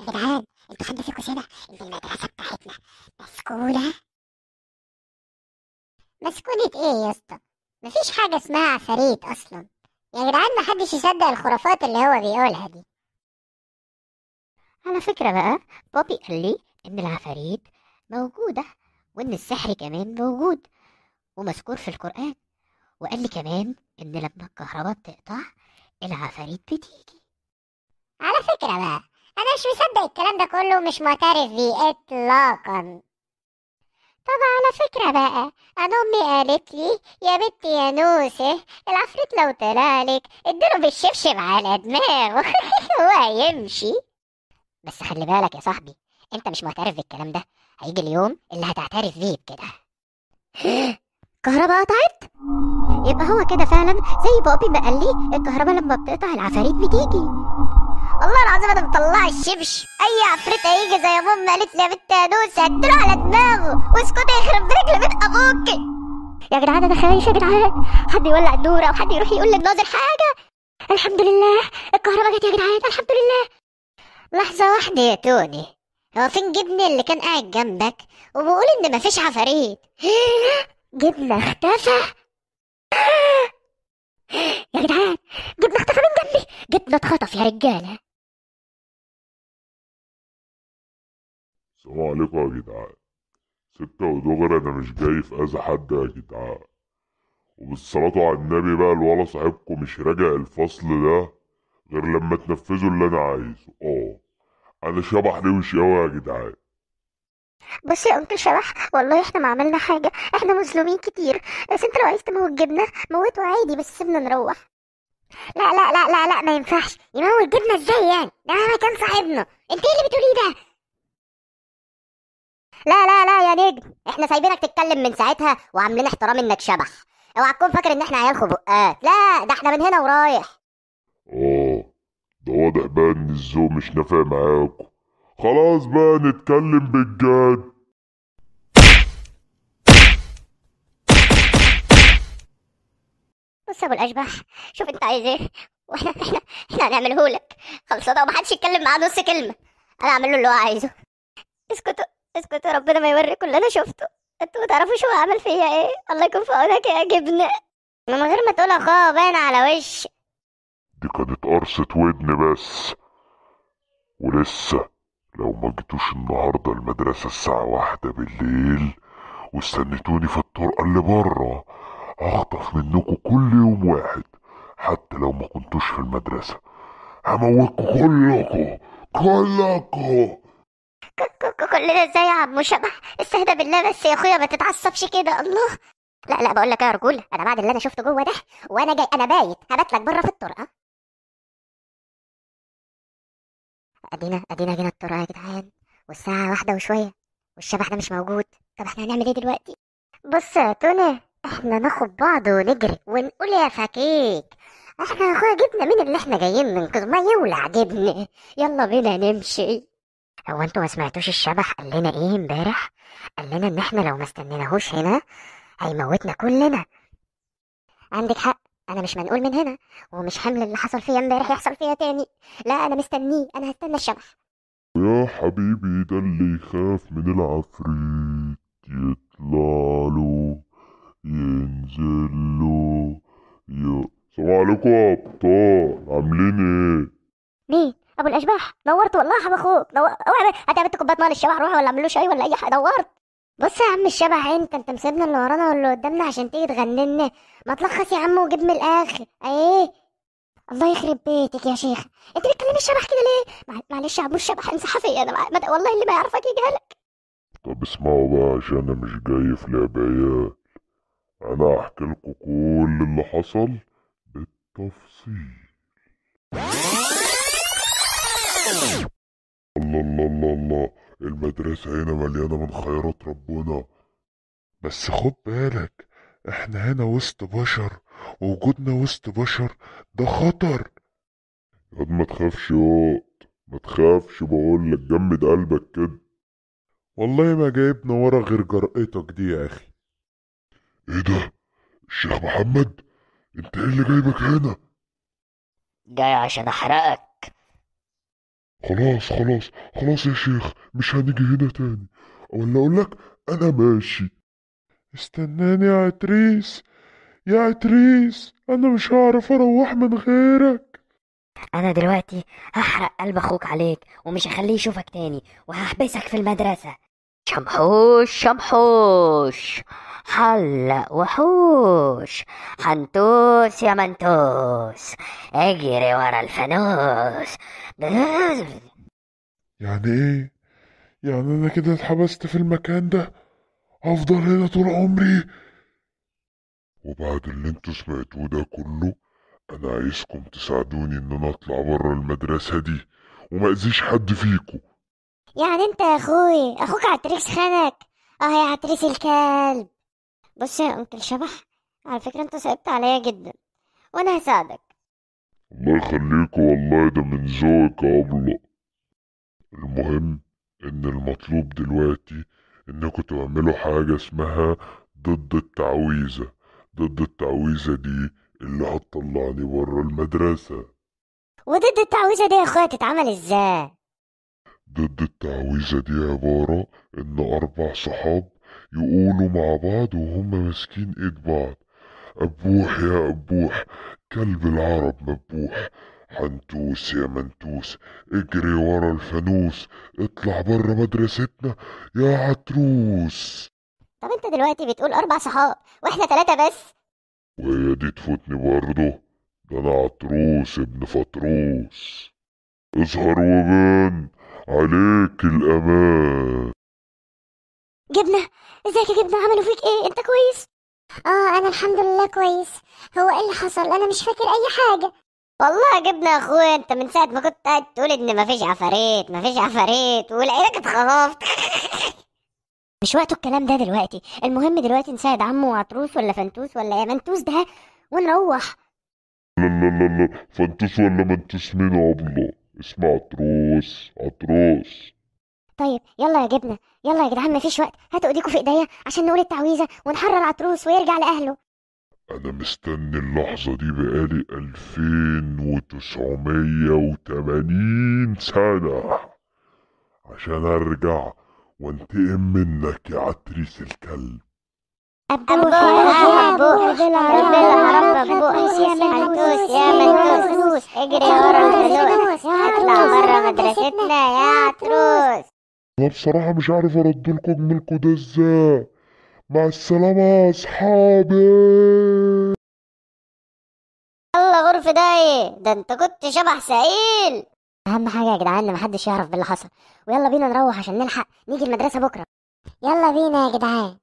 يا جدعان، انتوا حد فيكم سمع ان المدرسة بتاعتنا مسكونة؟ مسكونة ايه يا اسطى؟ مفيش حاجة اسمها عفاريت اصلا. يا جدعان، محدش يصدق الخرافات اللي هو بيقولها دي. على فكرة بقى، بابي قال لي إن العفاريت موجودة، وإن السحر كمان موجود ومذكور في القرآن. وقال لي كمان إن لما الكهرباء بتقطع العفاريت بتيجي. على فكرة بقى، انا مش مصدق الكلام ده كله ومش معترف بيه اطلاقا. طب على فكرة بقى، انا امي قالت لي يا بنتي يا نوسة، العفريت لو طلعلك اديله بالشبشب على دماغه هو هيمشي. بس خلي بالك يا صاحبي، أنت مش معترف بالكلام ده. هيجي اليوم اللي هتعترف بيه بكده. كهرباء قطعت؟ يبقى هو كده فعلا زي بابي ما قال لي، الكهرباء لما بتقطع العفاريت بتيجي. والله العظيم انا مطلع الشبش، اي عفريت هيجي زي ماما قالت لي يا بنت يا نوسة اديله على دماغه واسكتي يخرب رجل بيت ابوكي. يا جدعان انا خايف يا جدعان، حد يولع النور او حد يروح يقول للناظر حاجه. الحمد لله الكهرباء جت يا جدعان، الحمد لله. لحظة واحدة يا توني، هو فين جبني اللي كان قاعد جنبك وبقول ان مفيش عفاريت؟ جبنة اختفى؟ يا جدعان جبنا اختفى من جنبي، جبنا اتخطف يا رجاله. السلام عليكم يا جدعان. سكة ودغري، أنا مش جاي في أذى حد يا جدعان. وبالصلاة على النبي بقى، الولا صاحبكم مش راجع الفصل ده غير لما تنفذوا اللي أنا عايزه. أنا شبح روش أوي يا جدعان. بص يا انكل شبح، والله احنا ما عملنا حاجه، احنا مظلومين كتير. بس انت لو عايز تموت جبنه موته عادي، بس سيبنا نروح. لا لا لا لا لا، ما ينفعش يموت جبنة ازاي يعني؟ ده مهما كان صاحبنا. انت ايه اللي بتقوليه ده؟ لا لا لا يا نجم، احنا سايبينك تتكلم من ساعتها وعاملين احترام انك شبح. اوعى تكون فاكر ان احنا عيال خبقات، لا ده احنا من هنا ورايح. آه ده واضح بقى إن الذوق مش نافع معاكم. خلاص بقى نتكلم بالجد. بص يا ابو الاشباح، شوف انت عايز ايه واحنا هنعمله لك خلصانه، ومحدش يتكلم معاه نص كلمه. انا اعمل له اللي هو عايزه. اسكتوا اسكتوا، ربنا ما يوريكم اللي انا شفته. انتوا ما تعرفوش هو عمل فيا ايه، الله يكون في عونك يا جبنه. من غير ما تقولها خا باين على وش. دي كانت قرصة ودن بس. ولسه لو ما جيتوش النهاردة المدرسة الساعة 1 بالليل واستنيتوني في الطرقة اللي بره، هخطف منكم كل يوم واحد. حتى لو ما كنتوش في المدرسة هموتكم كلكم كلكم. كلنا ازاي يا عم شبح؟ استهدى بالله بس يا اخويا، ما تتعصبش كده الله. لا لا، بقول لك ايه يا رجوله، انا بعد اللي انا شفته جوه ده وانا جاي انا بايت هبات لك بره في الطرقه. ادينا جينا الطرقه يا جدعان، والساعه 1 وشويه والشبح ده مش موجود. طب احنا هنعمل ايه دلوقتي؟ بص يا توني، احنا ناخد بعض ونجري ونقول يا فكيك احنا يا اخويا جبنا مين اللي احنا جايين ننقذ، ما يولع جبنه. يلا بينا نمشي. هو انتوا ما سمعتوش الشبح قال لنا ايه امبارح؟ قال لنا ان احنا لو ما استنيناهوش هنا هيموتنا كلنا. عندك حق، انا مش منقول من هنا، ومش حمل اللي حصل فيا امبارح يحصل فيا تاني. لا انا مستنيه، انا هستنى الشبح. يا حبيبي ده اللي يخاف من العفريت يطلع له ينزل له السلام عليكم يا ابطال، عاملين ايه؟ مين ابو الاشباح؟ نورت والله يا حب اخوك، اوعى هتعمل كوبايه ميه للشبح، روح ولا اعمل له شاي ولا اي حاجه، نورت. بص يا عم الشبح، انت مسيبنا اللي ورانا واللي قدامنا عشان تيجي تغنلنا؟ ما تلخص يا عم وجيب من الاخر ايه. الله يخرب بيتك يا شيخ، انت بتكلمي الشبح كده ليه؟ معلش يا عم الشبح، انسحب فيا انا والله اللي ما يعرفك يجهلك. طب اسمعوا بقى عشان انا مش جاي في لعب عيال. انا هحكي لكم كل اللي حصل بالتفصيل. الله الله الله الله، المدرسة هنا مليانة من خيرات ربنا. بس خد بالك، احنا هنا وسط بشر، ووجودنا وسط بشر ده خطر. ياض ما تخافش ياض، ما تخافش، بقولك جمد قلبك كده. والله ما جايبنا ورا غير جرأتك دي يا اخي. ايه ده؟ الشيخ محمد، انت ايه اللي جايبك هنا؟ جاي عشان احرقك. خلاص خلاص خلاص يا شيخ، مش هنيجي هنا تاني، ولا اقول لك انا ماشي. استناني يا عتريس، يا عتريس، انا مش هعرف اروح من غيرك. انا دلوقتي هحرق قلب اخوك عليك ومش هخليه يشوفك تاني وهحبسك في المدرسة. شمحوش شمحوش، حلق وحوش، حنتوس يا منتوس، اجري ورا الفانوس. يعني ايه؟ يعني انا كده اتحبست في المكان ده، هفضل هنا طول عمري؟ وبعد اللي انتوا سمعتوه ده كله، انا عايزكم تساعدوني ان انا اطلع بره المدرسة دي وما اذيش حد فيكم. يعني انت يا اخوي اخوك عتريس خانك؟ اه يا عتريس الكلب. بص يا انكل شبح، على فكرة انت صعبت عليا جدا وانا هساعدك. الله يخليكوا، والله ده من ذوقك يا أبلة. المهم ان المطلوب دلوقتي انكم تعملوا حاجة اسمها ضد التعويذة. ضد التعويذة دي اللي هتطلعني بره المدرسة. وضد التعويذة دي يا اخويا تتعمل ازاي؟ ضد التعويذة دي عبارة ان 4 صحاب يقولوا مع بعض وهم ماسكين ايد بعض: أبوح يا أبوح، كلب العرب مبوح، حنتوس يا منتوس، اجري ورا الفانوس، اطلع برا مدرستنا يا عتروس. طب انت دلوقتي بتقول 4 صحاب واحنا 3 بس. وهي دي تفوتني برضه؟ ده أنا عتروس ابن فطروس. اظهر وبان، عليك الأمان. جبنة، ازيك يا جبنة؟ عملوا فيك ايه؟ انت كويس؟ اه انا الحمد لله كويس. هو ايه اللي حصل؟ انا مش فاكر اي حاجة. والله يا جبنة يا اخويا، انت من ساعة ما كنت قاعد تقول ان مفيش عفاريت مفيش عفاريت والعيلة اتخرفت. مش وقته الكلام ده دلوقتي. المهم دلوقتي نساعد عمو عطروس ولا فنتوس ولا يا منتوس ده ونروح. لا لا لا لا، فانتوس ولا منتوس مين يا أبلة؟ اسمع عتروس عتروس. طيب يلا يا جبنة، يلا يا جدعان مفيش وقت، هاتوا ايديكم في ايديا عشان نقول التعويذة ونحرر عطروس ويرجع لأهله. أنا مستني اللحظة دي بقالي 2980 سنة عشان أرجع وانتقم منك يا عتريس الكلب. أبوح يا أبوح، رب العرب مبوح، يا منتوس يا منتوس، اجري ورا الفلوس، اطلع برا مدرستنا يا عطروس. أنا بصراحة مش عارف أردلكوا جميلكوا ده ازاي. مع السلامة يا أصحابي. يلا غرفة ده انت كنت شبح سعيل. اهم حاجة يا جدعان ان محدش يعرف باللي حصل، ويلا بينا نروح عشان نلحق نيجي المدرسة بكرة. يلا بينا يا جدعان.